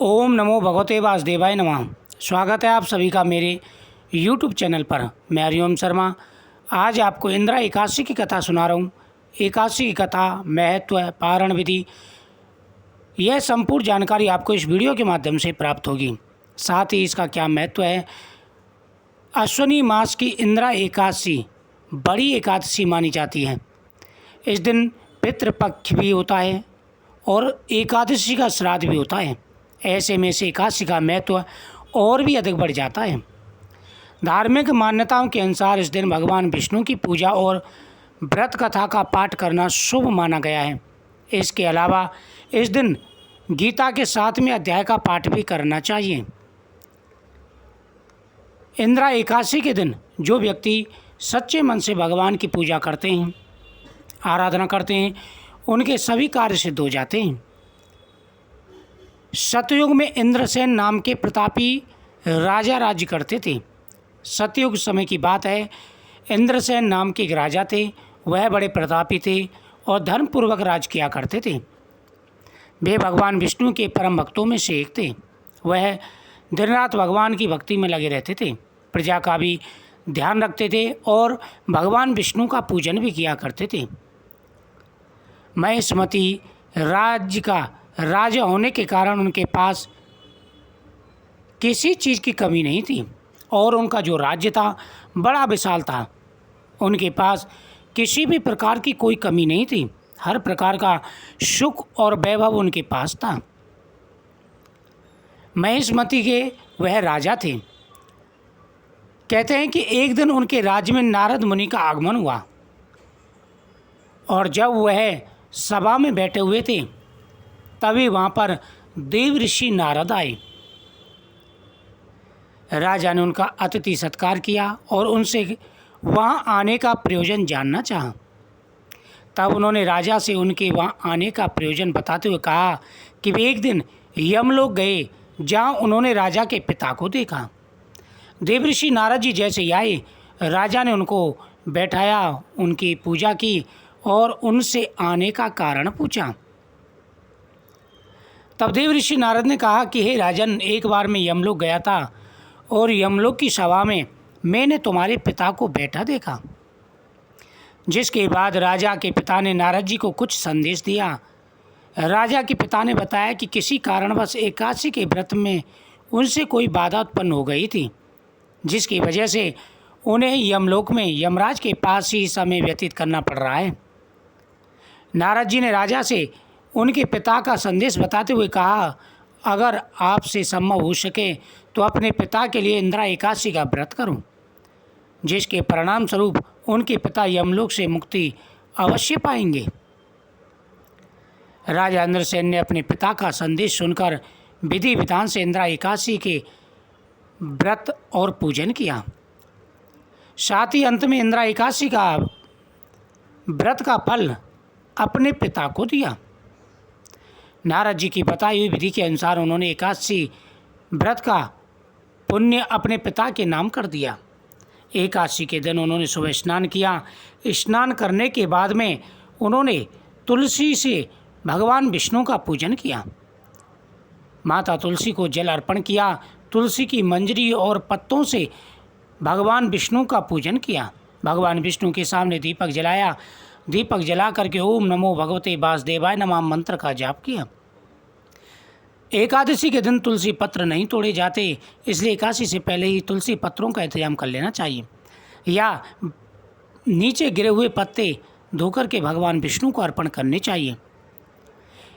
ओम नमो भगवते वासुदेवाय नमः। स्वागत है आप सभी का मेरे YouTube चैनल पर। मैं हरिओम शर्मा आज आपको इंदिरा एकादशी की कथा सुना रहा हूँ। एकादशी की कथा, महत्व, पारण विधि, यह संपूर्ण जानकारी आपको इस वीडियो के माध्यम से प्राप्त होगी। साथ ही इसका क्या महत्व है। अश्विनी मास की इंदिरा एकादशी बड़ी एकादशी मानी जाती है। इस दिन पितृपक्ष भी होता है और एकादशी का श्राद्ध भी होता है। ऐसे में से एकादशी का महत्व और भी अधिक बढ़ जाता है। धार्मिक मान्यताओं के अनुसार इस दिन भगवान विष्णु की पूजा और व्रत कथा का पाठ करना शुभ माना गया है। इसके अलावा इस दिन गीता के 7वें अध्याय का पाठ भी करना चाहिए। इंदिरा एकादशी के दिन जो व्यक्ति सच्चे मन से भगवान की पूजा करते हैं, आराधना करते हैं, उनके सभी कार्य सिद्ध हो जाते हैं। सतयुग में इंद्रसेन नाम के प्रतापी राजा राज्य करते थे। सतयुग समय की बात है। इंद्रसेन नाम के एक राजा थे। वह बड़े प्रतापी थे और धर्मपूर्वक राज किया करते थे। वे भगवान विष्णु के परम भक्तों में से एक थे। वह दिन रात भगवान की भक्ति में लगे रहते थे, प्रजा का भी ध्यान रखते थे और भगवान विष्णु का पूजन भी किया करते थे। महेशमती राज्य का राजा होने के कारण उनके पास किसी चीज़ की कमी नहीं थी और उनका जो राज्य था बड़ा विशाल था। उनके पास किसी भी प्रकार की कोई कमी नहीं थी। हर प्रकार का सुख और वैभव उनके पास था। महेशमती के वह राजा थे। कहते हैं कि एक दिन उनके राज्य में नारद मुनि का आगमन हुआ और जब वह सभा में बैठे हुए थे तभी वहाँ पर देव ऋषि नारद आए। राजा ने उनका अतिथि सत्कार किया और उनसे वहाँ आने का प्रयोजन जानना चाहा। तब उन्होंने राजा से उनके वहाँ आने का प्रयोजन बताते हुए कहा कि वे एक दिन यमलोक गए जहाँ उन्होंने राजा के पिता को देखा। देवऋषि नारद जी जैसे ही आए, राजा ने उनको बैठाया, उनकी पूजा की और उनसे आने का कारण पूछा। तब देवऋषि नारद ने कहा कि हे राजन, एक बार मैं यमलोक गया था और यमलोक की सभा में मैंने तुम्हारे पिता को बैठा देखा। जिसके बाद राजा के पिता ने नारद जी को कुछ संदेश दिया। राजा के पिता ने बताया कि किसी कारणवश एकादशी के व्रत में उनसे कोई बाधा उत्पन्न हो गई थी, जिसकी वजह से उन्हें यमलोक में यमराज के पास ही समय व्यतीत करना पड़ रहा है। नारद जी ने राजा से उनके पिता का संदेश बताते हुए कहा, अगर आपसे संभव हो सके तो अपने पिता के लिए इंदिरा एकादशी का व्रत करूं, जिसके परिणाम स्वरूप उनके पिता यमलोक से मुक्ति अवश्य पाएंगे। राजा इंद्रसेन ने अपने पिता का संदेश सुनकर विधि विधान से इंदिरा एकादशी के व्रत और पूजन किया। साथ ही अंत में इंदिरा एकादशी का व्रत का फल अपने पिता को दिया। नारद जी की बताई हुई विधि के अनुसार उन्होंने एकादशी व्रत का पुण्य अपने पिता के नाम कर दिया। एकादशी के दिन उन्होंने सुबह स्नान किया। स्नान करने के बाद में उन्होंने तुलसी से भगवान विष्णु का पूजन किया। माता तुलसी को जल अर्पण किया। तुलसी की मंजरी और पत्तों से भगवान विष्णु का पूजन किया। भगवान विष्णु के सामने दीपक जलाया। दीपक जला करके ओम नमो भगवते वासुदेवाय नमः मंत्र का जाप किया। एकादशी के दिन तुलसी पत्र नहीं तोड़े जाते, इसलिए एकादशी से पहले ही तुलसी पत्रों का इंतजाम कर लेना चाहिए या नीचे गिरे हुए पत्ते धोकर के भगवान विष्णु को अर्पण करने चाहिए।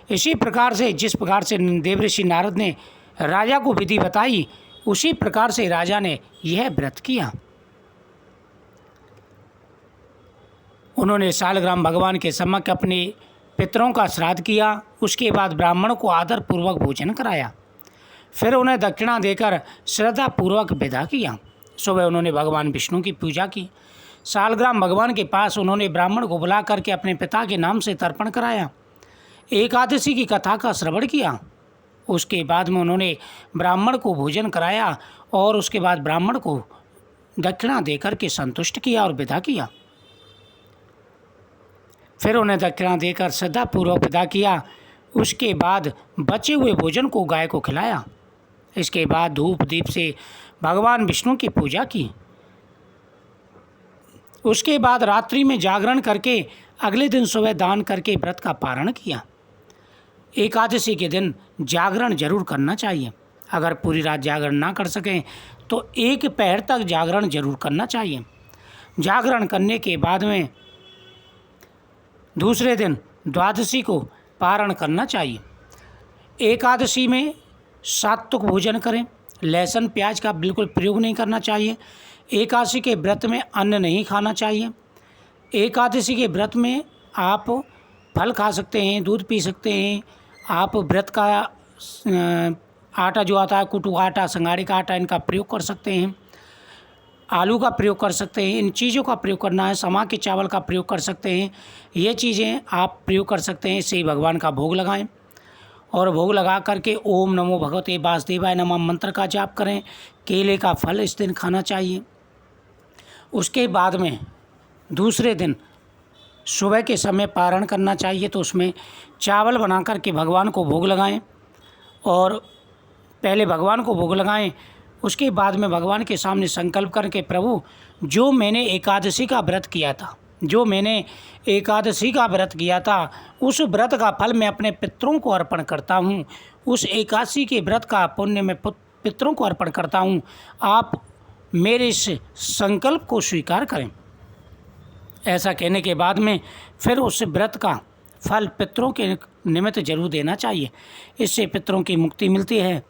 इसी प्रकार से जिस प्रकार से देवऋषि नारद ने राजा को विधि बताई, उसी प्रकार से राजा ने यह व्रत किया। उन्होंने सालग्राम भगवान के सम्मुख अपने पितरों का श्राद्ध किया। उसके बाद ब्राह्मणों को आदरपूर्वक भोजन कराया। फिर उन्हें दक्षिणा देकर श्रद्धापूर्वक विदा किया। सुबह उन्होंने भगवान विष्णु की पूजा की। सालग्राम भगवान के पास उन्होंने ब्राह्मण को बुला करके अपने पिता के नाम से तर्पण कराया। एकादशी की कथा का श्रवण किया। उसके बाद में उन्होंने ब्राह्मण को भोजन कराया और उसके बाद ब्राह्मण को दक्षिणा देकर के संतुष्ट किया और विदा किया। फिर उन्हें दक्षिणा देकर श्रद्धापूर्वक विदा किया। उसके बाद बचे हुए भोजन को गाय को खिलाया। इसके बाद धूप दीप से भगवान विष्णु की पूजा की। उसके बाद रात्रि में जागरण करके अगले दिन सुबह दान करके व्रत का पारण किया। एकादशी के दिन जागरण जरूर करना चाहिए। अगर पूरी रात जागरण ना कर सकें तो एक पहर तक जागरण जरूर करना चाहिए। जागरण करने के बाद में दूसरे दिन द्वादशी को पारण करना चाहिए। एकादशी में सात्विक भोजन करें। लहसुन प्याज का बिल्कुल प्रयोग नहीं करना चाहिए। एकादशी के व्रत में अन्न नहीं खाना चाहिए। एकादशी के व्रत में आप फल खा सकते हैं, दूध पी सकते हैं। आप व्रत का आटा जो आता है, कुटू आटा, संगाड़ी का आटा, इनका प्रयोग कर सकते हैं। आलू का प्रयोग कर सकते हैं। इन चीज़ों का प्रयोग करना है। समा के चावल का प्रयोग कर सकते हैं। ये चीज़ें आप प्रयोग कर सकते हैं। इससे भगवान का भोग लगाएं और भोग लगा करके ओम नमो भगवते वासुदेवाय नमः मंत्र का जाप करें। केले का फल इस दिन खाना चाहिए। उसके बाद में दूसरे दिन सुबह के समय पारण करना चाहिए, तो उसमें चावल बना करके भगवान को भोग लगाएं और पहले भगवान को भोग लगाएं। उसके बाद में भगवान के सामने संकल्प करके, प्रभु जो मैंने एकादशी का व्रत किया था, उस व्रत का फल मैं अपने पितरों को अर्पण करता हूँ। उस एकादशी के व्रत का पुण्य मैं पितरों को अर्पण करता हूँ। आप मेरे इस संकल्प को स्वीकार करें। ऐसा कहने के बाद में फिर उस व्रत का फल पितरों के निमित्त जरूर देना चाहिए। इससे पितरों की मुक्ति मिलती है।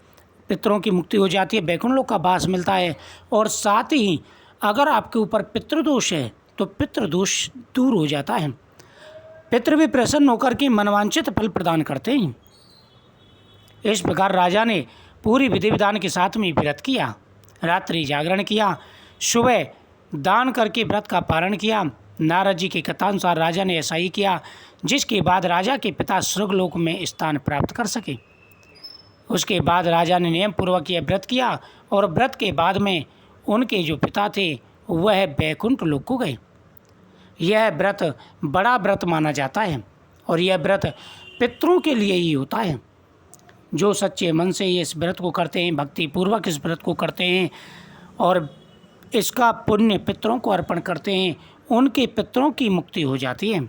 पितरों की मुक्ति हो जाती है, वैकुंठ लोक का वास मिलता है। और साथ ही अगर आपके ऊपर पितृदोष है तो पितृदोष दूर हो जाता है। पितृ भी प्रसन्न होकर के मनवांछित फल प्रदान करते हैं। इस प्रकार राजा ने पूरी विधि विधान के साथ में व्रत किया, रात्रि जागरण किया, सुबह दान करके व्रत का पारण किया। नारद जी की कथानुसार राजा ने ऐसा ही किया, जिसके बाद राजा के पिता स्वर्गलोक में स्थान प्राप्त कर सके। उसके बाद राजा ने नियम पूर्वक यह व्रत किया और व्रत के बाद में उनके जो पिता थे वह वैकुंठ लोक को गए। यह व्रत बड़ा व्रत माना जाता है और यह व्रत पितरों के लिए ही होता है। जो सच्चे मन से इस व्रत को करते हैं, भक्ति पूर्वक इस व्रत को करते हैं और इसका पुण्य पितरों को अर्पण करते हैं, उनके पितरों की मुक्ति हो जाती है।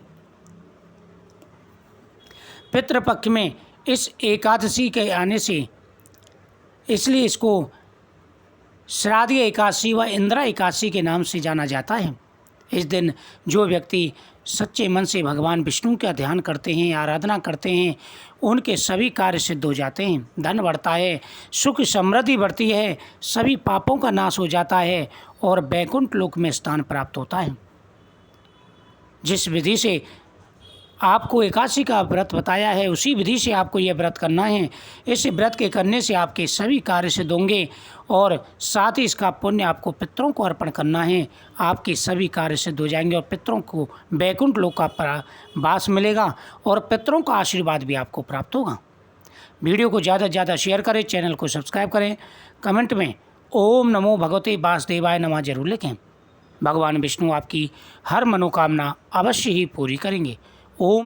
पितृपक्ष में इस एकादशी के आने से, इसलिए इसको श्राद्ध एकादशी व इंदिरा एकादशी के नाम से जाना जाता है। इस दिन जो व्यक्ति सच्चे मन से भगवान विष्णु का ध्यान करते हैं, आराधना करते हैं, उनके सभी कार्य सिद्ध हो जाते हैं। धन बढ़ता है, सुख समृद्धि बढ़ती है, सभी पापों का नाश हो जाता है और वैकुंठ लोक में स्थान प्राप्त होता है। जिस विधि से आपको एकादशी का व्रत बताया है, उसी विधि से आपको यह व्रत करना है। इस व्रत के करने से आपके सभी कार्य सिद्ध होंगे और साथ ही इसका पुण्य आपको पितरों को अर्पण करना है। आपके सभी कार्य सिद्ध हो जाएंगे और पितरों को वैकुंठ लोक का वास मिलेगा और पितरों का आशीर्वाद भी आपको प्राप्त होगा। वीडियो को ज़्यादा से ज़्यादा शेयर करें, चैनल को सब्सक्राइब करें, कमेंट में ओम नमो भगवते वासुदेवाय नमः जरूर लिखें। भगवान विष्णु आपकी हर मनोकामना अवश्य ही पूरी करेंगे। ओम